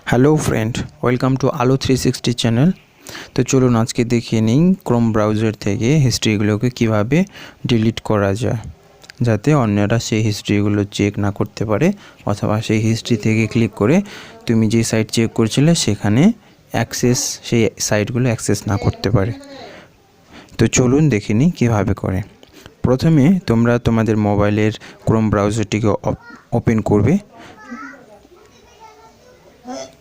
Hello friend, welcome to আলো 360 channel. তো চলুন আজকে দেখিয়ে নিই ক্রোম ব্রাউজার থেকে হিস্ট্রিগুলোকে কিভাবে ডিলিট করা যায়, যাতে অন্যরা সেই হিস্ট্রিগুলো চেক না করতে পারে, অথবা সেই হিস্ট্রি থেকে ক্লিক করে তুমি যে সাইট চেক করছিলে সেখানে সেই সাইটগুলো অ্যাক্সেস না করতে পারে। তো চলুন দেখে নিই কীভাবে করে। প্রথমে তোমরা তোমাদের মোবাইলের ক্রোম ব্রাউজারটিকে ওপেন করবে।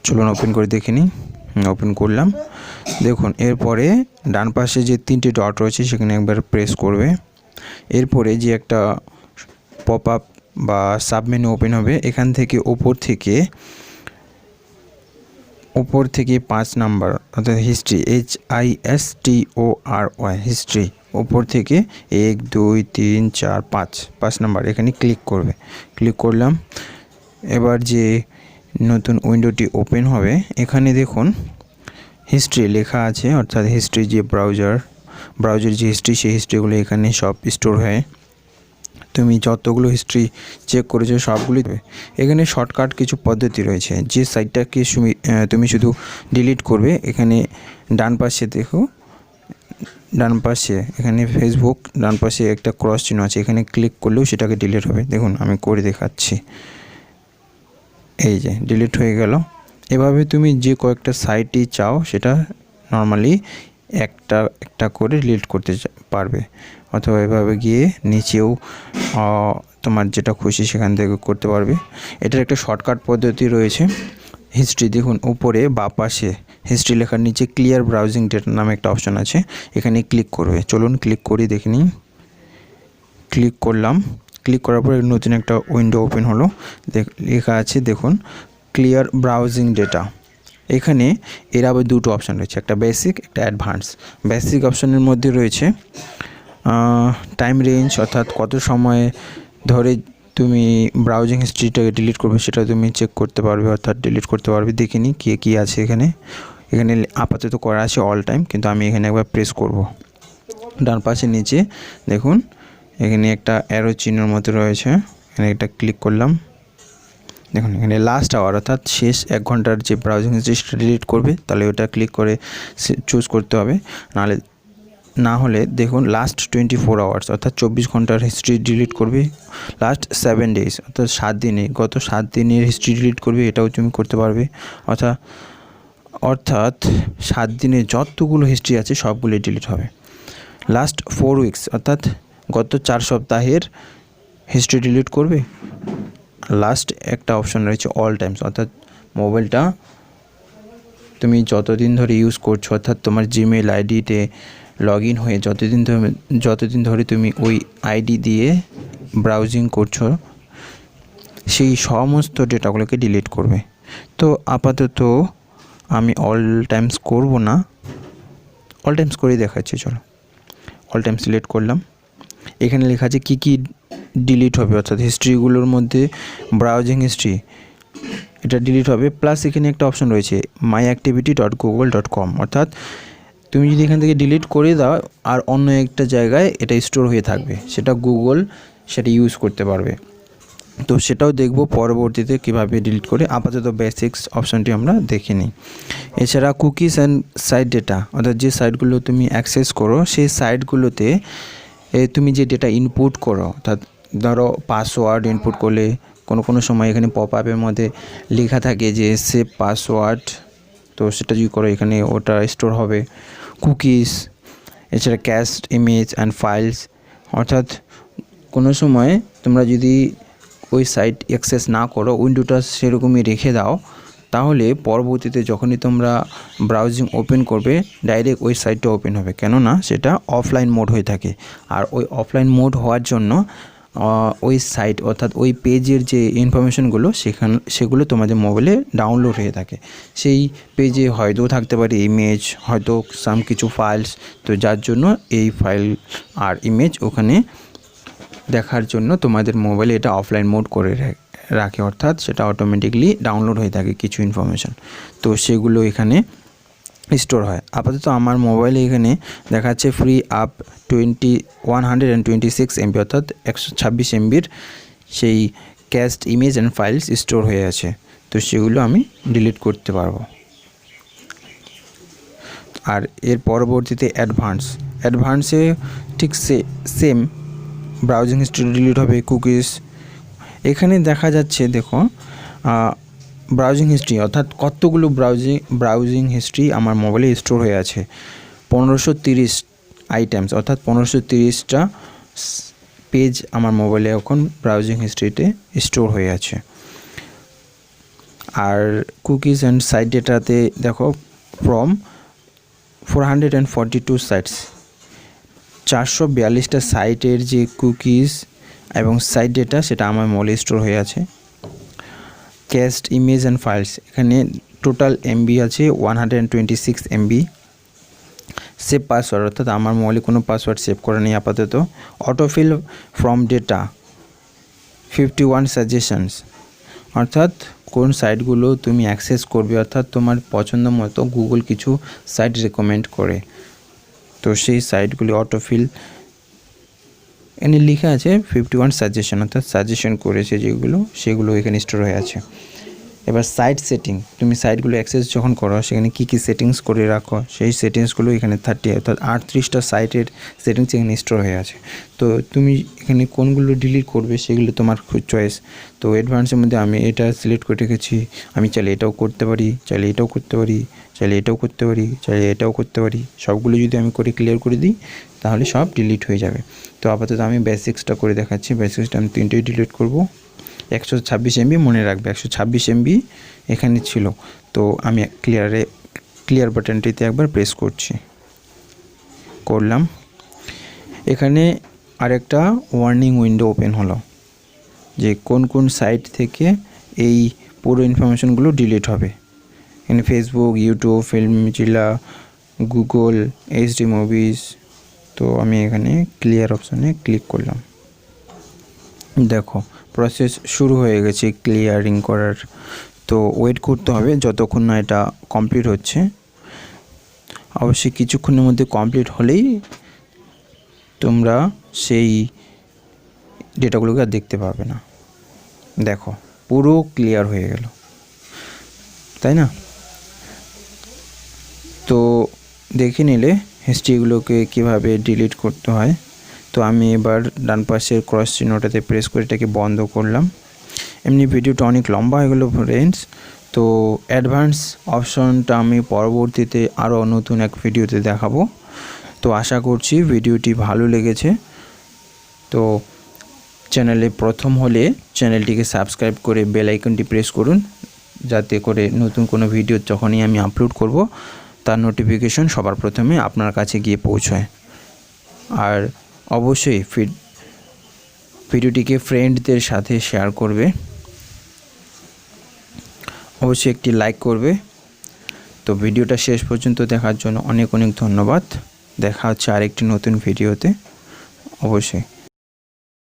চলুন ওপেন করে দেখে নিই। ওপেন করলাম। দেখুন এরপরে ডান পাশে যে তিনটে ডট রয়েছে সেখানে একবার প্রেস করবে। এরপরে যে একটা পপ আপ বা সাবমেনু ওপেন হবে, এখান থেকে উপর থেকে 5 নাম্বার অর্থাৎ হিস্ট্রি HISTORY হিস্ট্রি উপর থেকে 1 2 3 4 5 নাম্বার এখানে ক্লিক করবে। ক্লিক করলাম। এবার যে নতুন উইন্ডোটি ওপেন হবে, এখানে দেখুন হিস্ট্রি লেখা আছে, অর্থাৎ হিস্ট্রি যে ব্রাউজার যে হিস্ট্রি, সেই হিস্ট্রিগুলো এখানে সব স্টোর হয়। তুমি যতগুলো হিস্ট্রি চেক করেছো সবগুলি এখানে শর্টকাট কিছু পদ্ধতি রয়েছে। যে সাইটটাকে তুমি শুধু ডিলিট করবে, এখানে ডান পাশে দেখো, ডান পাশে এখানে ফেসবুক, ডান পাশে একটা ক্রস চিহ্ন আছে, এখানে ক্লিক করলেও সেটাকে ডিলিট হবে। দেখুন আমি করে দেখাচ্ছি, এই যে ডিলিট হয়ে গেল। এভাবে তুমি যে কয়েকটা সাইটই চাও সেটা নর্মালি একটা করে ডিলিট করতে পারবে, অথবা এভাবে গিয়ে নিচেও তোমার যেটা খুশি সেখান থেকে করতে পারবে। এটার একটা শর্টকাট পদ্ধতি রয়েছে। হিস্ট্রি দেখুন উপরে বাঁ পাশে হিস্ট্রি লেখার নিচে ক্লিয়ার ব্রাউজিং ডেটা নামে একটা অপশন আছে, এখানে ক্লিক করবে। চলুন ক্লিক করি দেখে নিই। ক্লিক করলাম। ক্লিক করার পর নতুন একটা উইন্ডো ওপেন হলো, লেখা আছে দেখুন ক্লিয়ার ব্রাউজিং ডেটা। এখানে এর আবার দুটো অপশান রয়েছে, একটা বেসিক, একটা অ্যাডভান্স। বেসিক অপশানের মধ্যে রয়েছে টাইম রেঞ্জ, অর্থাৎ কত সময় ধরে তুমি ব্রাউজিং হিস্ট্রিটাকে ডিলিট করবে সেটা তুমি চেক করতে পারবে, অর্থাৎ ডিলিট করতে পারবে। দেখিনি কী আছে এখানে আপাতত করা আছে অল টাইম, কিন্তু আমি এখানে একবার প্রেস করব। ডান পাশে নিচে দেখুন এখানে একটা অ্যারো চিহ্নের মতো রয়েছে, এখানে একটা ক্লিক করলাম। দেখুন এখানে লাস্ট আওয়ার, অর্থাৎ শেষ 1 ঘন্টার যে ব্রাউজিং হিস্ট্রি সেটা ডিলিট করবে, তাহলে ওটা ক্লিক করে চুজ করতে হবে। না হলে দেখুন লাস্ট 24 আওয়ার্স, অর্থাৎ 24 ঘন্টার হিস্ট্রি ডিলিট করবে। লাস্ট 7 ডেজ, অর্থাৎ 7 দিনে, গত 7 দিনের হিস্ট্রি ডিলিট করবে, এটাও তুমি করতে পারবে। অর্থাৎ 7 দিনে যতগুলো হিস্ট্রি আছে সবগুলো ডিলিট হবে। লাস্ট 4 উইকস, অর্থাৎ গত 4 সপ্তাহের হিস্ট্রি ডিলিট করবে। লাস্ট একটা অপশন রয়েছে অল টাইমস, অর্থাৎ মোবাইলটা তুমি যতদিন ধরে ইউজ করছো, অর্থাৎ তোমার জিমেল আইডিতে লগ ইন হয়ে যতদিন ধরে তুমি ওই আইডি দিয়ে ব্রাউজিং করছো সেই সমস্ত ডেটাগুলোকে ডিলিট করবে। তো আপাতত আমি অল টাইমস করব না, অল টাইমস করেই দেখাচ্ছি। চলো অল টাইমস সিলেক্ট করলাম। এখানে লেখা আছে কী কী ডিলিট হবে, অর্থাৎ হিস্ট্রিগুলোর মধ্যে ব্রাউজিং হিস্ট্রি এটা ডিলিট হবে। প্লাস এখানে একটা অপশন রয়েছে myactivity.google.com, অর্থাৎ তুমি যদি এখান থেকে ডিলিট করে দাও আর অন্য একটা জায়গায় এটা স্টোর হয়ে থাকবে, সেটা গুগল সেটা ইউজ করতে পারবে। তো সেটাও দেখব পরবর্তীতে কিভাবে ডিলিট করে। আপাতত বেসিক্স অপশানটি আমরা দেখে নিই। এছাড়া কুকিজ অ্যান্ড সাইট ডেটা, অর্থাৎ যে সাইটগুলো তুমি অ্যাক্সেস করো সেই সাইটগুলোতে তুমি যে ডেটা ইনপুট করো, অর্থাৎ ধরো পাসওয়ার্ড ইনপুট করলে কোনো সময় এখানে পপ আপের মধ্যে লেখা থাকে যে সেভ পাসওয়ার্ড, তো সেটা যদি করো এখানে ওটা স্টোর হবে। কুকিজ, এছাড়া ক্যাশড ইমেজ অ্যান্ড ফাইলস, অর্থাৎ কোনো সময় তোমরা যদি ওই সাইট অ্যাক্সেস না করো, উইন্ডোটা সেরকমই রেখে দাও, তাহলে পরবর্তীতে যখনই তোমরা ব্রাউজিং ওপেন করবে ডাইরেক্ট ওই সাইটটা ওপেন হবে, কেননা সেটা অফলাইন মোড হয়ে থাকে। আর ওই অফলাইন মোড হওয়ার জন্য ওই সাইট, অর্থাৎ ওই পেজের যে ইনফরমেশনগুলো সেগুলো তোমাদের মোবাইলে ডাউনলোড হয়ে থাকে। সেই পেজে হয়তো থাকতে পারে ইমেজ, হয়তো কিছু ফাইলস, তো যার জন্য এই ফাইল আর ইমেজ ওখানে দেখার জন্য তোমাদের মোবাইলে এটা অফলাইন মোড করে রাখে, অর্থাৎ সেটা অটোমেটিকলি ডাউনলোড হয়ে থাকে কিছু ইনফরমেশান, তো সেগুলো এখানে স্টোর হয়। আপাতত আমার মোবাইলে এখানে দেখাচ্ছে ফ্রি আপ 126 MB, অর্থাৎ 126 MBর সেই cached image and files store হয়ে আছে। তো সেগুলো আমি ডিলিট করতে পারবো। আর এর পরবর্তীতে অ্যাডভান্সে ঠিক সেম ব্রাউজিং হিস্ট্রি ডিলিট হবে, কুকিজ। এখানে দেখা যাচ্ছে দেখো ব্রাউজিং হিস্ট্রি অর্থাৎ কতগুলো ব্রাউজিং হিস্ট্রি আমার মোবাইলে স্টোর হয়ে আছে। 1530 আইটেমস অর্থাৎ 1530টা পেজ আমার মোবাইলে এখন ব্রাউজিং হিস্ট্রিতে স্টোর হয়ে আছে। আর কুকিজ অ্যান্ড সাইট ডেটাতে দেখো ফ্রম 442 সাইটস, 442টা সাইটের যে কুকিজ এবং সাইট ডেটা সেটা আমার মোবাইলে স্টোর হয়ে আছে। ক্যাশড ইমেজ অ্যান্ড ফাইলস, এখানে টোটাল এমবি আছে 126 এমবি। সেভ পাসওয়ার্ড অর্থাৎ আমার মোবাইলে কোনো পাসওয়ার্ড সেভ করা নেই আপাতত। অটোফিল ফ্রম ডেটা 51 সাজেশনস, অর্থাৎ কোন সাইটগুলো তুমি অ্যাক্সেস করবে, অর্থাৎ তোমার পছন্দ মতো গুগল কিছু সাইট রেকমেন্ড করে, তো সেই সাইটগুলি অটোফিল এখানে লেখা আছে 51 সাজেশন, অর্থাৎ সাজেশন করেছে যেগুলো সেগুলো এখানে স্টোর হয়ে আছে। এবার সাইট সেটিং, তুমি সাইটগুলো অ্যাক্সেস যখন করো সেখানে কী কী সেটিংস করে রাখো সেই সেটিংসগুলো এখানে 30 অর্থাৎ 38টা সাইটের সেটিংস এখানে স্টোর হয়ে আছে। তো তুমি এখানে কোনগুলো ডিলিট করবে সেগুলো তোমার চয়েস। তো অ্যাডভান্সের মধ্যে আমি এটা সিলেক্ট করে রেখেছি, আমি চাইলে এটাও করতে পারি, চাইলে এটাও করতে পারি, চাইলে এটাও করতে পারি, চাইলে এটাও করতে পারি। সবগুলো যদি আমি করে ক্লিয়ার করে দিই তাহলে সব ডিলিট হয়ে যাবে। তো আপাতত আমি বেসিক্সটা করে দেখাচ্ছি। বেসিক্সটা আমি 3টেই ডিলিট করব। 126 এমবি মনে রাখবে, 126 এমবি এখানে ছিল। তো আমি ক্লিয়ার বাটনটিতে একবার প্রেস করলাম। এখানে আরেকটা ওয়ার্নিং উইন্ডো ওপেন হলো যে কোন কোন সাইট থেকে এই পুরো ইনফরমেশনগুলো ডিলিট হবে। এখানে Facebook, YouTube, Filmzilla, Google, HD movies. তো আমি এখানে ক্লিয়ার অপশানে ক্লিক করলাম। দেখো প্রসেস শুরু হয়ে গেছে ক্লিয়ারিং করার। তো ওয়েট করতে হবে যতক্ষণ না এটা কমপ্লিট হচ্ছে। অবশ্যই কিছুক্ষণের মধ্যে কমপ্লিট হলেই তোমরা সেই ডেটাগুলোকে আর দেখতে পাবে না। দেখো পুরো ক্লিয়ার হয়ে গেল, তাই না? তো দেখে নিলে হিস্ট্রিগুলোকে কীভাবে ডিলিট করতে হয়। তো আমি এবার ডান পাশের ক্রস চিহ্নটাতে প্রেস করে এটাকে বন্ধ করলাম। এমনি ভিডিওটা অনেক লম্বা হয়ে গেল ফ্রেন্ডস। তো অ্যাডভান্স অপশনটা আমি পরবর্তীতে আরও নতুন এক ভিডিওতে দেখাবো। তো আশা করছি ভিডিওটি ভালো লেগেছে। তো চ্যানেলে প্রথম হলে চ্যানেলটিকে সাবস্ক্রাইব করে বেল আইকনটি প্রেস করুন, যাতে করে নতুন কোনো ভিডিও যখনই আমি আপলোড করব তার নোটিফিকেশন সবার প্রথমে আপনার কাছে গিয়ে পৌঁছায়। আর অবশ্যই ভিডিওটিকে ফ্রেন্ডদের সাথে শেয়ার করবে, অবশ্যই একটি লাইক করবে। তো ভিডিওটা শেষ পর্যন্ত দেখার জন্য অনেক অনেক ধন্যবাদ। দেখা হচ্ছে আরেকটি নতুন ভিডিওতে অবশ্যই।